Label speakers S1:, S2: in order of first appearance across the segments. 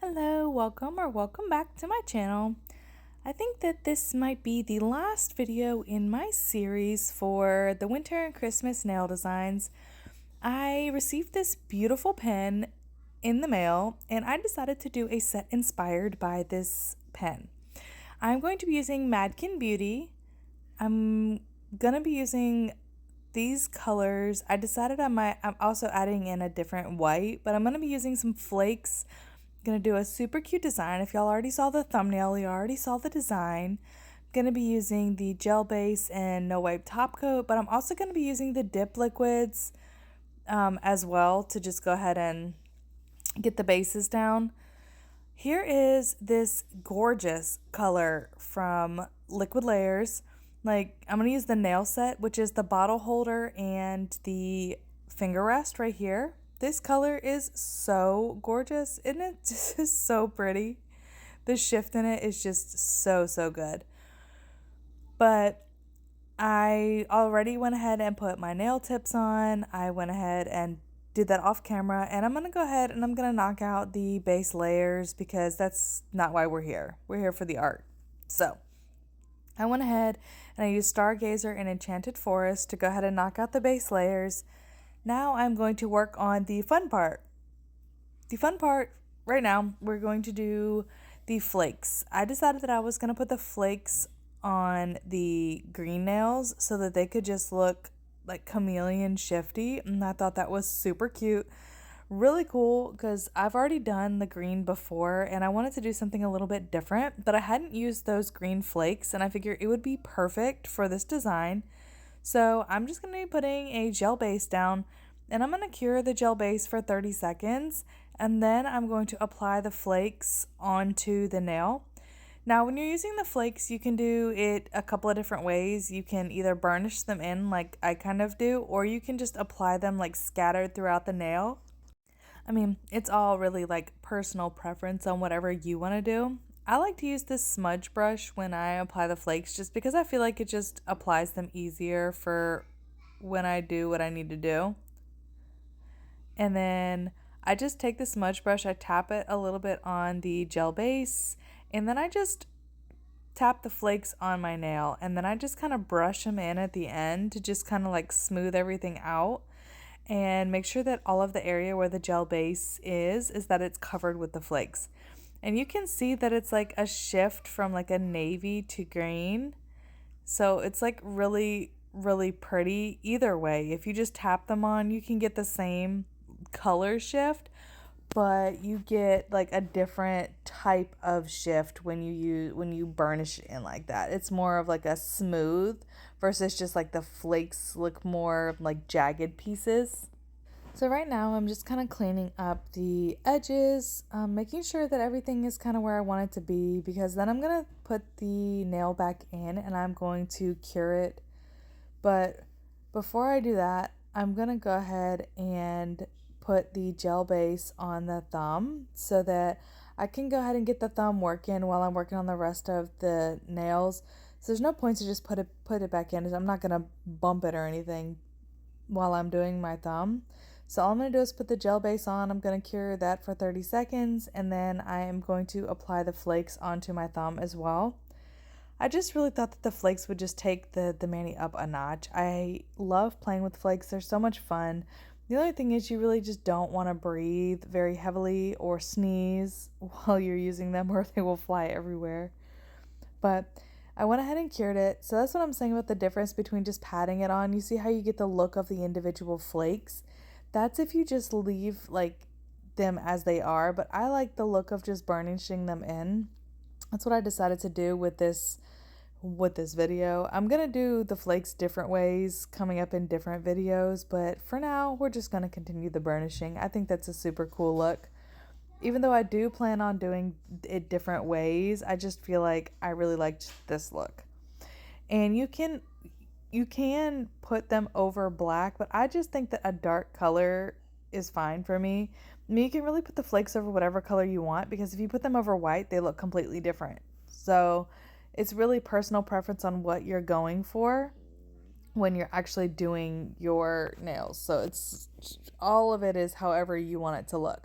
S1: Hello, welcome back to my channel. I think that this might be the last video in my series for the winter and Christmas nail designs. I received this beautiful pen in the mail and I decided to do a set inspired by this pen. I'm going to be using MadKin Beauty. I'm gonna be using these colors. I decided I'm also adding in a different white, but I'm gonna be using some Flakes. Gonna do a super cute design. If y'all already saw the thumbnail, you already saw the design. I'm gonna be using the gel base and no wipe top coat, but I'm also gonna be using the dip liquids as well to just go ahead and get the bases down. Here is this gorgeous color from Liquid Layers. Like, I'm gonna use the nail set, which is the bottle holder and the finger rest right here. This color is so gorgeous, and it just is so pretty. The shift in it is just so good. But I already went ahead and put my nail tips on. I went ahead and did that off camera, and I'm gonna go ahead and I'm gonna knock out the base layers because that's not why we're here. We're here for the art. So I went ahead and I used Stargazer and Enchanted Forrest to go ahead and knock out the base layers. Now I'm going to work on the fun part. The fun part right now, we're going to do the flakes. I decided that I was going to put the flakes on the green nails so that they could just look like chameleon shifty, and I thought that was super cute. Really cool because I've already done the green before and I wanted to do something a little bit different, but I hadn't used those green flakes and I figured it would be perfect for this design. So I'm just going to be putting a gel base down and I'm going to cure the gel base for 30 seconds and then I'm going to apply the flakes onto the nail. Now when you're using the flakes, you can do it a couple of different ways. You can either burnish them in like I kind of do, or you can just apply them like scattered throughout the nail. I mean, it's all really like personal preference on whatever you want to do. I like to use this smudge brush when I apply the flakes just because I feel like it just applies them easier for when I do what I need to do. And then I just take the smudge brush, I tap it a little bit on the gel base, and then I just tap the flakes on my nail, and then I just kind of brush them in at the end to just kind of like smooth everything out and make sure that all of the area where the gel base is that it's covered with the flakes. And you can see that it's like a shift from like a navy to green. So it's like really pretty either way. If you just tap them on, you can get the same color shift, but you get like a different type of shift when you burnish it in like that. It's more of like a smooth versus just like the flakes look more like jagged pieces. So right now I'm just kind of cleaning up the edges, making sure that everything is kind of where I want it to be, because then I'm going to put the nail back in and I'm going to cure it. But before I do that, I'm going to go ahead and put the gel base on the thumb so that I can go ahead and get the thumb working while I'm working on the rest of the nails. So there's no point to just put it back in. I'm not going to bump it or anything while I'm doing my thumb. So all I'm going to do is put the gel base on. I'm going to cure that for 30 seconds and then I am going to apply the flakes onto my thumb as well. I just really thought that the flakes would just take the mani up a notch. I love playing with flakes. They're so much fun. The only thing is you really just don't want to breathe very heavily or sneeze while you're using them or they will fly everywhere. But I went ahead and cured it. So that's what I'm saying about the difference between just patting it on. You see how you get the look of the individual flakes? That's if you just leave like them as they are, but I like the look of just burnishing them in. That's what I decided to do with this video. I'm gonna do the flakes different ways coming up in different videos, but for now we're just gonna continue the burnishing. I think that's a super cool look. Even though I do plan on doing it different ways, I just feel like I really liked this look. And you can put them over black, but I just think that a dark color is fine for me. I mean, you can really put the flakes over whatever color you want, because if you put them over white, they look completely different. So it's really personal preference on what you're going for when you're actually doing your nails. So it's all of it is however you want it to look.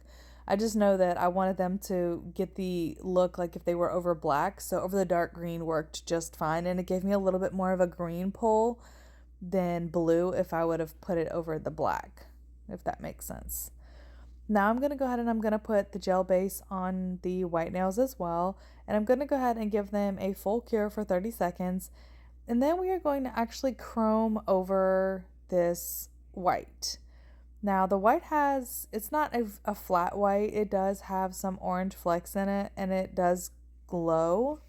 S1: I just know that I wanted them to get the look like if they were over black, so over the dark green worked just fine, and it gave me a little bit more of a green pull than blue if I would have put it over the black, if that makes sense. Now I'm going to go ahead and I'm going to put the gel base on the white nails as well, and I'm going to go ahead and give them a full cure for 30 seconds, and then we are going to actually chrome over this white. Now the white it's not a flat white, it does have some orange flecks in it, and it does glow,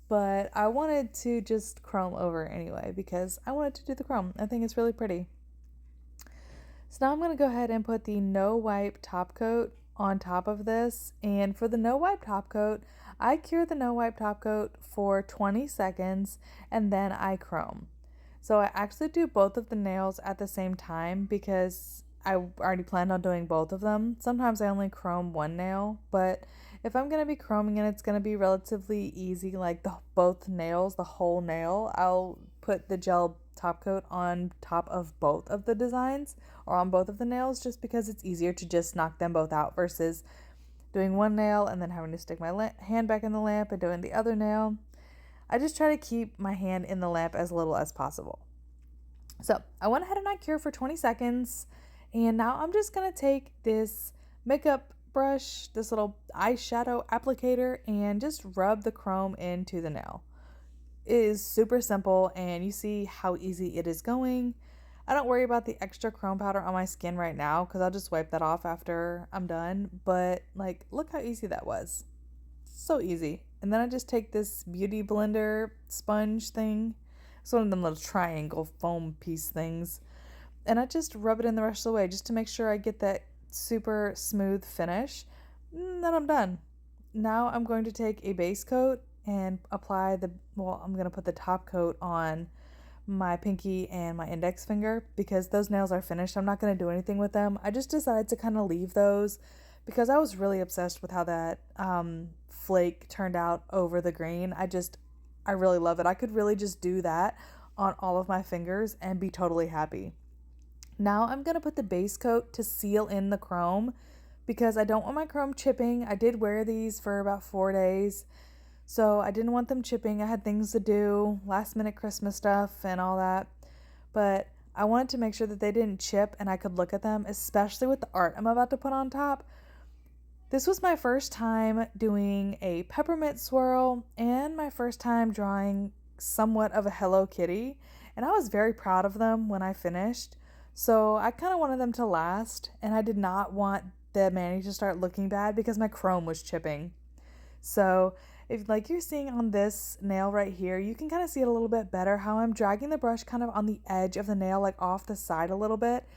S1: but I wanted to just chrome over anyway because I wanted to do the chrome. I think it's really pretty. So now I'm going to go ahead and put the no wipe top coat on top of this, and for the no wipe top coat, I cure the no wipe top coat for 20 seconds and then I chrome. So I actually do both of the nails at the same time because I already planned on doing both of them. Sometimes I only chrome one nail, but if I'm going to be chroming and it's going to be relatively easy, like both nails, the whole nail, I'll put the gel top coat on top of both of the designs or on both of the nails, just because it's easier to just knock them both out versus doing one nail and then having to stick my hand back in the lamp and doing the other nail. I just try to keep my hand in the lamp as little as possible. So I went ahead and I cured for 20 seconds. And now I'm just going to take this makeup brush, this little eyeshadow applicator, and just rub the chrome into the nail. It is super simple, and you see how easy it is going. I don't worry about the extra chrome powder on my skin right now because I'll just wipe that off after I'm done. But like, look how easy that was. So easy. And then I just take this beauty blender sponge thing. It's one of them little triangle foam piece things. And I just rub it in the rest of the way just to make sure I get that super smooth finish. And then I'm done. Now I'm going to take a base coat and apply I'm going to put the top coat on my pinky and my index finger because those nails are finished. I'm not going to do anything with them. I just decided to kind of leave those because I was really obsessed with how that flake turned out over the green. I really love it. I could really just do that on all of my fingers and be totally happy. Now I'm going to put the base coat to seal in the chrome because I don't want my chrome chipping. I did wear these for about 4 days, so I didn't want them chipping. I had things to do, last minute Christmas stuff and all that, but I wanted to make sure that they didn't chip and I could look at them, especially with the art I'm about to put on top. This was my first time doing a peppermint swirl and my first time drawing somewhat of a Hello Kitty, and I was very proud of them when I finished. So I kind of wanted them to last, and I did not want the mani to start looking bad because my chrome was chipping. So if like you're seeing on this nail right here, you can kind of see it a little bit better how I'm dragging the brush kind of on the edge of the nail, like off the side a little bit.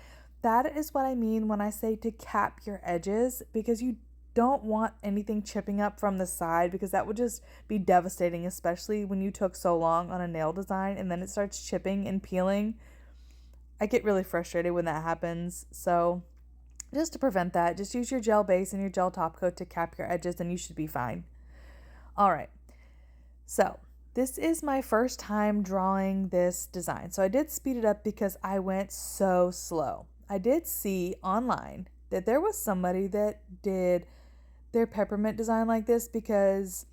S1: That is what I mean when I say to cap your edges, because you don't want anything chipping up from the side because that would just be devastating, especially when you took so long on a nail design and then it starts chipping and peeling. I get really frustrated when that happens, so just to prevent that, just use your gel base and your gel top coat to cap your edges and you should be fine. All right, so this is my first time drawing this design. So I did speed it up because I went so slow. I did see online that there was somebody that did their peppermint design like this because,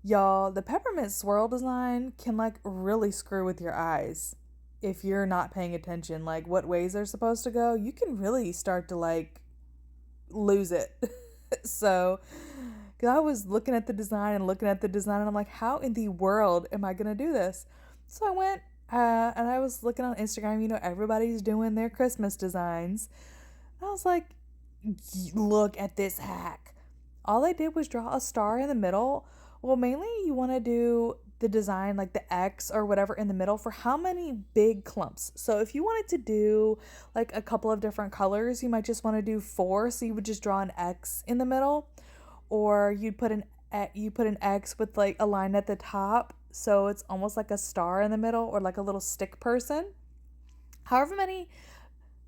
S1: y'all, the peppermint swirl design can like really screw with your eyes. If you're not paying attention, like what ways they're supposed to go, you can really start to like lose it. So, because I was looking at the design and I'm like, how in the world am I going to do this? So I went and I was looking on Instagram, everybody's doing their Christmas designs. I was like, look at this hack. All I did was draw a star in the middle. Well, mainly you want to do the design like the X or whatever in the middle for how many big clumps. So if you wanted to do like a couple of different colors, you might just want to do 4. So you would just draw an X in the middle, or you'd put an X with like a line at the top. So it's almost like a star in the middle or like a little stick person. However many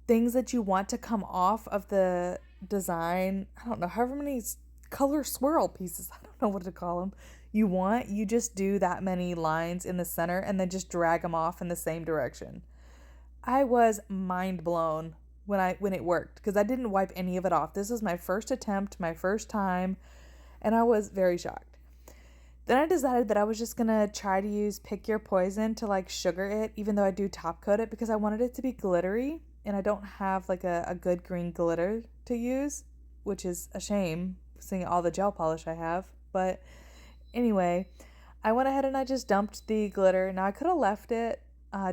S1: things that you want to come off of the design, I don't know, however many color swirl pieces, I don't know what to call them, you just do that many lines in the center and then just drag them off in the same direction. I was mind blown when it worked, because I didn't wipe any of it off. This was my first attempt, my first time, and I was very shocked. Then I decided that I was just gonna try to use Pick Your Poison to like sugar it, even though I do top coat it, because I wanted it to be glittery, and I don't have like a good green glitter to use, which is a shame seeing all the gel polish I have. But anyway, I went ahead and I just dumped the glitter. Now I could have left it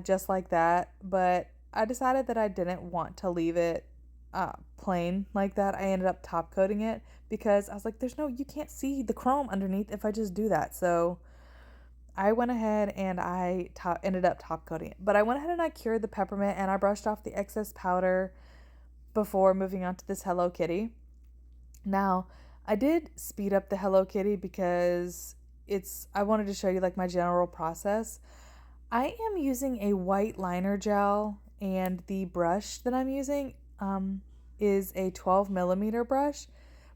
S1: just like that, but I decided that I didn't want to leave it plain like that. I ended up top coating it because I was like, you can't see the chrome underneath if I just do that. So I went ahead and I ended up top coating it. But I went ahead and I cured the peppermint and I brushed off the excess powder before moving on to this Hello Kitty. Now, I did speed up the Hello Kitty because I wanted to show you like my general process. I am using a white liner gel, and the brush that I'm using is a 12 millimeter brush.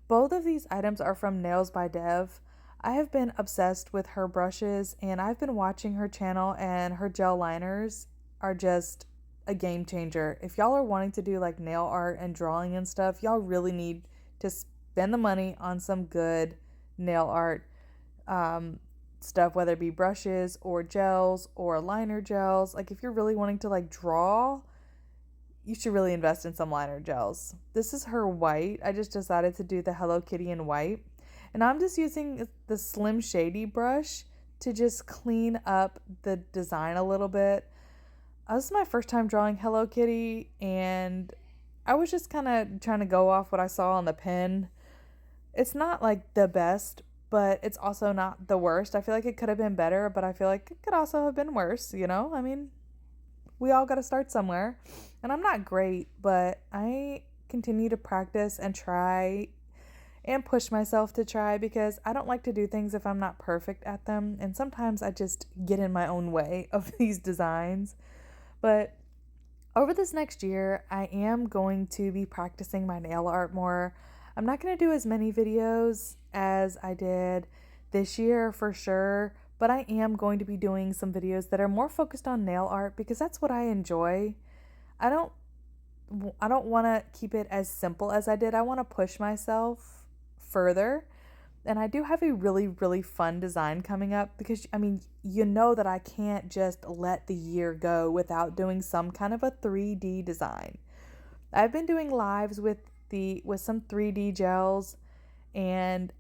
S1: Both of these items are from Nailz by Dev. I have been obsessed with her brushes, and I've been watching her channel, and her gel liners are just a game changer. If y'all are wanting to do like nail art and drawing and stuff, y'all really need to spend the money on some good nail art stuff, whether it be brushes or gels or liner gels. Like if you're really wanting to like draw, you should really invest in some liner gels. This is her white. I just decided to do the Hello Kitty in white. And I'm just using the Slim Shady brush to just clean up the design a little bit. This is my first time drawing Hello Kitty, and I was just kind of trying to go off what I saw on the pen. It's not like the best, but it's also not the worst. I feel like it could have been better, but I feel like it could also have been worse, you know? I mean, we all got to start somewhere. And I'm not great, but I continue to practice and try and push myself to try, because I don't like to do things if I'm not perfect at them. And sometimes I just get in my own way of these designs. But over this next year, I am going to be practicing my nail art more. I'm not going to do as many videos as I did this year for sure, but I am going to be doing some videos that are more focused on nail art because that's what I enjoy. I don't want to keep it as simple as I did. I want to push myself further. And I do have a really, really fun design coming up because, I mean, you know that I can't just let the year go without doing some kind of a 3D design. I've been doing lives with some 3D gels, and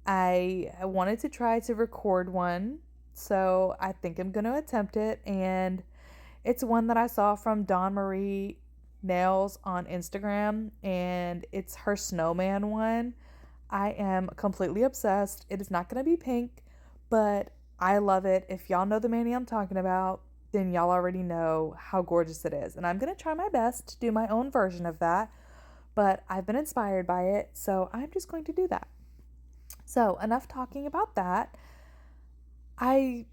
S1: I wanted to try to record one. So I think I'm going to attempt it. And it's one that I saw from Dawn Marie Nails on Instagram, and it's her snowman one. I am completely obsessed. It is not going to be pink, but I love it. If y'all know the mani I'm talking about, then y'all already know how gorgeous it is. And I'm going to try my best to do my own version of that, but I've been inspired by it, so I'm just going to do that. So enough talking about that. I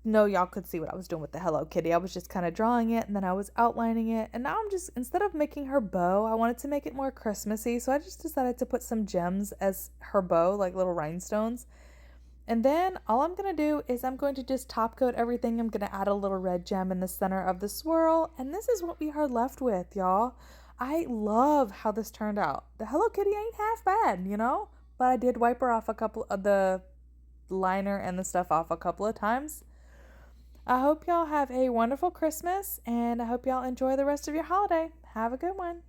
S1: know y'all could see what I was doing with the Hello Kitty. I was just kind of drawing it, and then I was outlining it, and now I'm just, instead of making her bow, I wanted to make it more Christmassy, so I just decided to put some gems as her bow, like little rhinestones. And then all I'm going to do is I'm going to just top coat everything. I'm going to add a little red gem in the center of the swirl, and this is what we are left with, y'all. I love how this turned out. The Hello Kitty ain't half bad, you know? But I did wipe her off a couple of the liner and the stuff off a couple of times. I hope y'all have a wonderful Christmas, and I hope y'all enjoy the rest of your holiday. Have a good one.